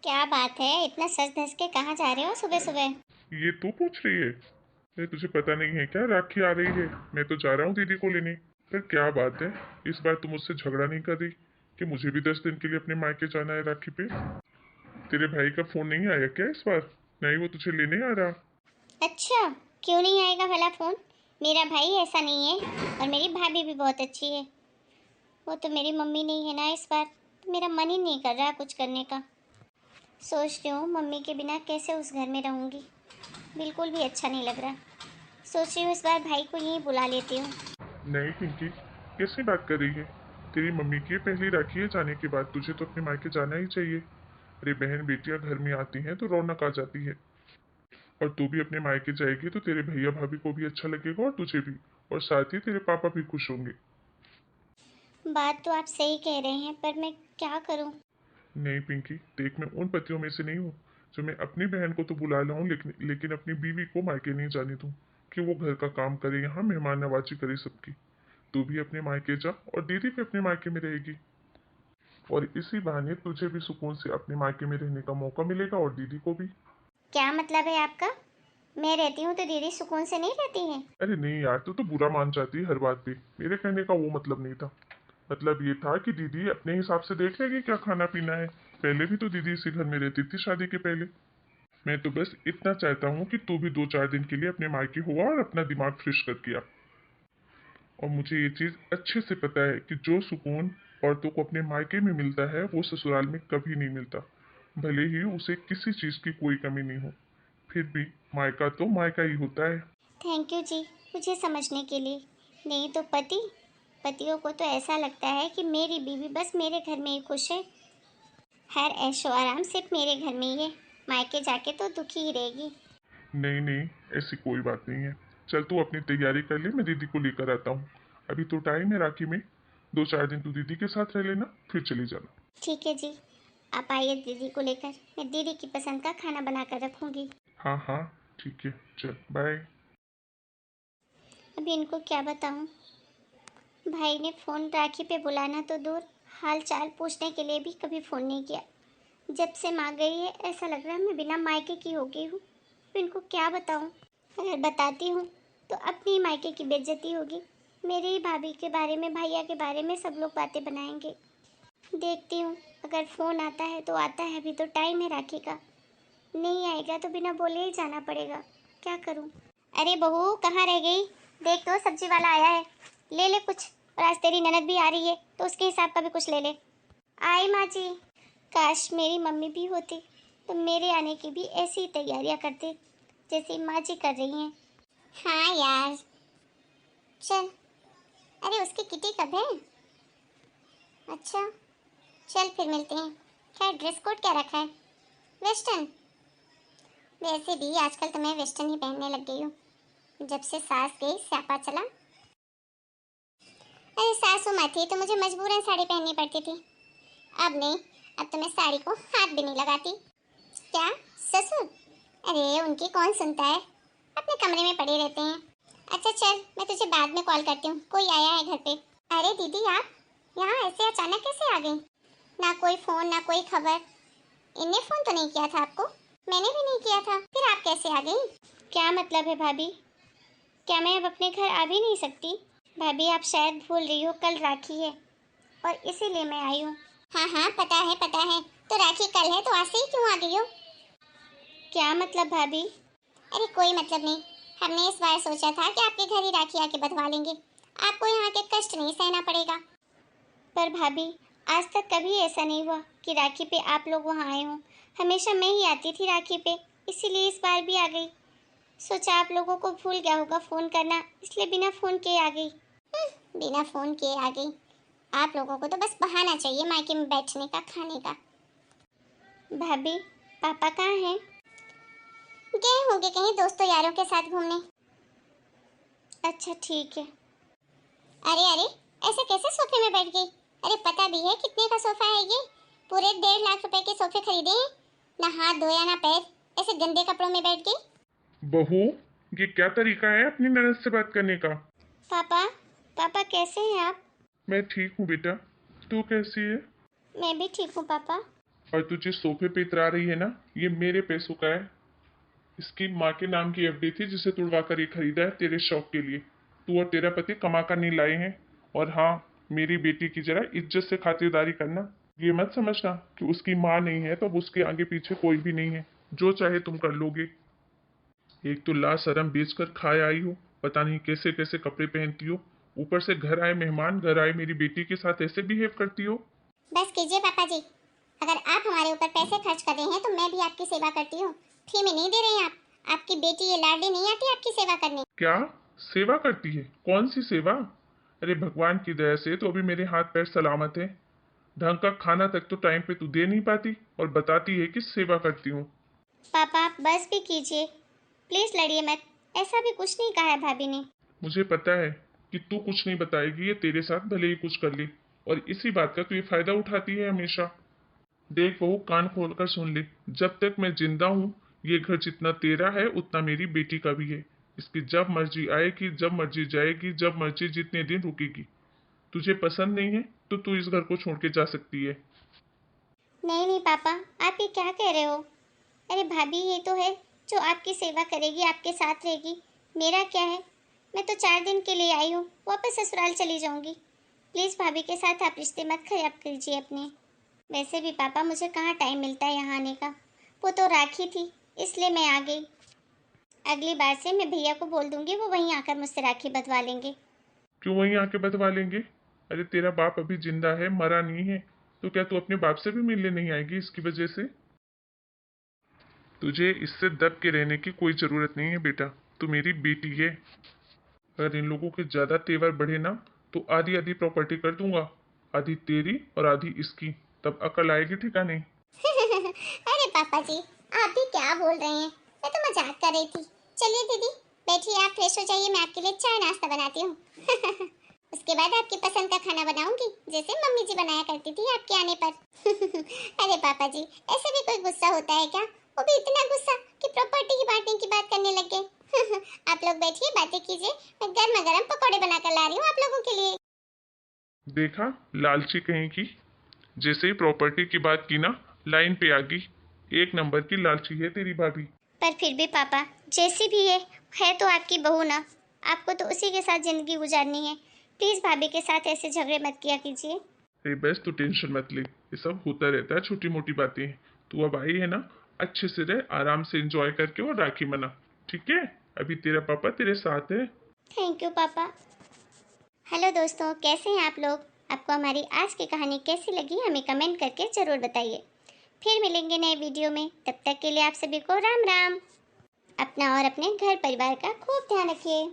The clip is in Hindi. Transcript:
क्या बात है, इतना सज धज के कहाँ जा रहे हो सुबह सुबह? ये तू पूछ रही है? ये तुझे पता नहीं है क्या, राखी आ रही है। मैं तो जा रहा हूँ दीदी को लेने। फिर क्या बात है, इस बार तुम मुझसे झगड़ा नहीं कर रही कि मुझे भी 10 दिन के लिए अपने मायके जाना है राखी पे? तेरे भाई का फोन नहीं आया क्या इस बार? नहीं, वो तुझे लेने आ रहा? अच्छा, क्यों नहीं आएगा भला फोन? मेरा भाई ऐसा नहीं है और मेरी भाभी भी बहुत अच्छी है। वो तो मेरी मम्मी नहीं है ना इस बार, तो मेरा मन ही नहीं कर रहा कुछ करने का। सोच रही हूँ मम्मी के बिना कैसे उस घर में रहूँगी, बिल्कुल भी अच्छा नहीं लग रहा। सोच रही हूँ इस बार भाई को यहीं बुला लेती हूँ। नहीं पिंकी, कैसी बात कर रही है? तेरी मम्मी की पहली राखी है जाने के बाद, तुझे तो अपने मायके जाना ही चाहिए। अरे बहन बेटियां घर में आती हैं तो रौनक आ जाती है। और तू भी अपने मायके जाएगी तो तेरे भैया भाभी को भी अच्छा लगेगा और तुझे भी। और साथ ही तेरे पापा भी खुश होंगे। बात तो आप सही कह रहे हैं, पर मैं क्या करूँ? नहीं पिंकी, देख मैं उन पतियों में से नहीं हूँ जो मैं अपनी बहन को तो बुला लाऊं लेकिन अपनी बीवी को मायके नहीं जाने दूं कि वो घर का काम करे, यहाँ मेहमान नवाजी करे सबकी। तू भी अपने मायके जा और दीदी भी अपने मायके में रहेगी। और इसी बहाने तुझे भी सुकून से अपने मायके में रहने का मौका मिलेगा और दीदी को भी। क्या मतलब है आपका? मैं रहती हूँ तो दीदी सुकून से नहीं रहती हैं? अरे नहीं यार, तू तो बुरा मान जाती है हर बात पे। मेरे कहने का वो मतलब नहीं था। मतलब ये था कि दीदी अपने हिसाब से देख लेगी क्या खाना पीना है। पहले भी तो दीदी इसी घर में रहती थी शादी के पहले। मैं तो बस इतना चाहता हूँ कि तू भी 2-4 दिन के लिए अपने मायके हुआ और अपना दिमाग फ्रेश कर किया। और मुझे ये चीज़ अच्छे से पता है कि जो सुकून औरतों को अपने मायके में मिलता है वो ससुराल में कभी नहीं मिलता। भले ही उसे किसी चीज़ की कोई कमी नहीं हो, फिर भी मायका तो मायका ही होता है। थैंक यू जी, मुझे समझने के लिए। नहीं तो पतियों को तो ऐसा लगता है कि मेरी बीवी बस मेरे घर में ही खुश है, हर ऐशो आराम सिर्फ मेरे घर में ही है, मायके जाके तो दुखी ही रहेगी। नहीं नहीं, ऐसी कोई बात नहीं है। चल तू अपनी तैयारी कर ले, मैं दीदी को लेकर आता हूँ। अभी तो टाइम है राखी में। 2-4 दिन तू दीदी के साथ रह लेना, फिर चली जाना। ठीक है जी, आप आइए दीदी को लेकर, मैं दीदी की पसंद का खाना बना कर रखूँगी। हाँ हाँ, ठीक है, चल बाय। अभी इनको क्या बताऊँ, भाई ने फ़ोन राखी पे बुलाना तो दूर, हाल चाल पूछने के लिए भी कभी फ़ोन नहीं किया। जब से माँ गई है ऐसा लग रहा है मैं बिना मायके की हो गई हूँ। तो इनको क्या बताऊँ? अगर बताती हूँ तो अपनी मायके की बेइज्जती होगी। मेरी ही भाभी के बारे में, भैया के बारे में सब लोग बातें बनाएंगे। देखती हूँ, अगर फ़ोन आता है तो आता है, अभी तो टाइम है राखी का। नहीं आएगा तो बिना बोले ही जाना पड़ेगा। क्या करूँ? अरे बहू, कहाँ रह गई? देख तो सब्जी वाला आया है, ले ले कुछ। और आज तेरी ननद भी आ रही है तो उसके हिसाब का भी कुछ ले ले। आई माँ जी। काश मेरी मम्मी भी होती तो मेरे आने की भी ऐसी ही तैयारियां करते जैसी माँ जी कर रही हैं। हाँ यार, चल। अरे उसकी किटी कब है? अच्छा, चल फिर मिलते हैं। खैर ड्रेस कोड क्या रखा है? वेस्टर्न? वैसे भी आजकल तो मैं वेस्टर्न ही पहनने लग गई हूँ, जब से सास गई स्यापा चला। अरे सासू माँ थी तो मुझे मजबूरन साड़ी पहननी पड़ती थी। अब नहीं, अब तो मैं साड़ी को हाथ भी नहीं लगाती। क्या? ससुर? अरे उनकी कौन सुनता है, अपने कमरे में पड़े रहते हैं। अच्छा चल, मैं तुझे बाद में कॉल करती हूँ, कोई आया है घर पे। अरे दीदी, आप यहाँ ऐसे अचानक कैसे आ गई? ना कोई फोन ना कोई खबर। इनने फोन तो नहीं किया था आपको? मैंने भी नहीं किया था, फिर आप कैसे आ गई? क्या मतलब है भाभी? क्या मैं अब अपने घर आ भी नहीं सकती? भाभी आप शायद भूल रही हो, कल राखी है और इसीलिए मैं आई हूँ। हाँ हाँ, पता है पता है। तो राखी कल है तो आज से ही क्यों आ गई हो? क्या मतलब भाभी? अरे कोई मतलब नहीं, हमने इस बार सोचा था कि आपके घर ही राखी आके बंधवा लेंगे, आपको यहाँ के कष्ट नहीं सहना पड़ेगा। पर भाभी, आज तक कभी ऐसा नहीं हुआ कि राखी पे आप लोग वहाँ आए हों। हमेशा मैं ही आती थी राखी पे, इसीलिए इस बार भी आ गई। सोचा आप लोगों को भूल गया होगा फ़ोन करना, इसलिए बिना फ़ोन किए आ गई। बिना फ़ोन किए आ गई? आप लोगों को तो बस बहाना चाहिए मायके में बैठने का, खाने का। भाभी, पापा कहाँ हैं? गए होंगे कहीं दोस्तों यारों के साथ घूमने। अच्छा ठीक है। अरे अरे, ऐसे कैसे सोफे में बैठ गई? अरे पता भी है कितने का सोफा है ये? पूरे 1.5 लाख रुपए के सोफे खरीदे हैं। ना हाथ धोया ना पैर, ऐसे गंदे कपड़ों में बैठ गई। बहू, ये क्या तरीका है अपनी ननद से बात करने का? पापा, पापा कैसे हैं आप? मैं ठीक हूँ बेटा, तू कैसी है? मैं भी ठीक हूँ पापा। और तुझे सोफे पे इतरा रही है ना, ये मेरे पैसों का है। इसकी माँ के नाम की एफडी थी जिसे तुड़वा कर ये खरीदा है तेरे शौक के लिए। तू और तेरा पति कमा कर नहीं लाए हैं। और हाँ, मेरी बेटी की जरा इज्जत से खातिरदारी करना। ये मत समझना कि उसकी माँ नहीं है तो अब उसके आगे पीछे कोई भी नहीं है, जो चाहे तुम कर लोगे। एक तो ला शरम बेचकर खाए आई हो, पता नहीं कैसे कैसे कपड़े पहनती हो, ऊपर से घर आए मेहमान, घर आए मेरी बेटी के साथ ऐसे बिहेव करती हो। बस कीजिए पापा जी, अगर आप हमारे ऊपर पैसे खर्च कर रहे हैं तो मैं भी आपकी सेवा करती हूँ। फ्री में नहीं दे रहे हैं आप। आपकी बेटी ये लाडली नहीं आती आपकी सेवा करने। क्या सेवा करती है? कौन सी सेवा? अरे भगवान की दया से तो अभी मेरे हाथ पैर सलामत है। ढंग का खाना तक तो टाइम पे तू दे नहीं पाती और बताती है कि सेवा करती हूँ। पापा आप बस भी कीजिए, प्लीज लड़िए मत। ऐसा भी कुछ नहीं कहा है भाभी ने। मुझे पता है कि तू कुछ नहीं बताएगी, ये तेरे साथ भले ही कुछ कर ले, और इसी बात का तू ये फायदा उठाती है हमेशा। देख बहू, कान खोल कर सुन ले, जब तक मैं जिंदा हूँ ये घर जितना तेरा है उतना मेरी बेटी का भी है। इसकी जब मर्जी आएगी, जब मर्जी जाएगी, जब मर्जी जितने दिन रुकेगी। तुझे पसंद नहीं है तो तू इस घर को छोड़ के जा सकती है। नहीं नहीं पापा, आप ये क्या कह रहे हो? अरे भाभी ये तो है जो आपकी सेवा करेगी, आपके साथ रहेगी। मेरा क्या है? मैं तो 4 दिन के लिए आई हूँ, वापस ससुराल चली जाऊंगी। प्लीज़ भाभी के साथ आप रिश्ते मत खराब कीजिए अपने। वैसे भी पापा मुझे कहाँ टाइम मिलता है यहाँ आने का। वो तो राखी थी इसलिए मैं आ गई। अगली बार से मैं भैया को बोल दूंगी, वो वहीं आकर मुझसे राखी बंधवा लेंगे। क्यों वहीं आके बंधवा लेंगे? अरे तेरा बाप अभी जिंदा है, मरा नहीं है। तो क्या तू अपने बाप से भी मिलने नहीं आएगी इसकी वजह से? तुझे इससे दब के रहने की कोई जरूरत नहीं है बेटा, तू मेरी बेटी है। अगर इन लोगों के ज्यादा तेवर बढ़े ना तो आधी आधी प्रॉपर्टी कर दूंगा, आधी तेरी और आधी इसकी, तब अकल आएगी ठिकाने। अरे पापा जी, आप भी क्या बोल रहे हैं? मैं तो मजाक कर रही थी। चलिए दीदी बैठिए, आप फ्रेश हो जाइए, मैं आपके लिए चाय नाश्ता बनाती हूँ। उसके बाद आपकी पसंद का खाना बनाऊंगी, जैसे मम्मी जी बनाया करती थी आपके आने पर। अरे पापा जी, ऐसे भी कोई गुस्सा होता है क्या? वो भी इतना गुस्सा कि प्रॉपर्टी की बांटने की बात करने लग गए। आप लोग बैठिए, बातें कीजिए, मैं गर्मा गर्म पकौड़े बनाकर ला रही हूँ आप लोगों के लिए। देखा, लालची कहीं की, जैसे ही प्रॉपर्टी की बात की ना लाइन पे आ गई। एक नंबर की लालची है तेरी भाभी। पर फिर भी पापा, जैसी भी है तो आपकी बहू ना। आपको तो उसी के साथ जिंदगी गुजारनी है। प्लीज भाभी के साथ ऐसे झगड़े मत किया कीजिए। अरे बस तू टेंशन मत ले, ये सब होता रहता है, छोटी मोटी बातें हैं। तू अब आई है ना, अच्छे से रह, आराम से एंजॉय करके और राखी मना, ठीक है? अभी तेरा पापा तेरे साथ है। थैंक यू पापा। हेलो दोस्तों, कैसे हैं आप लोग? आपको हमारी आज की कहानी कैसी लगी हमें कमेंट करके ज़रूर बताइए। फिर मिलेंगे नए वीडियो में, तब तक के लिए आप सभी को राम राम। अपना और अपने घर परिवार का खूब ध्यान रखिए।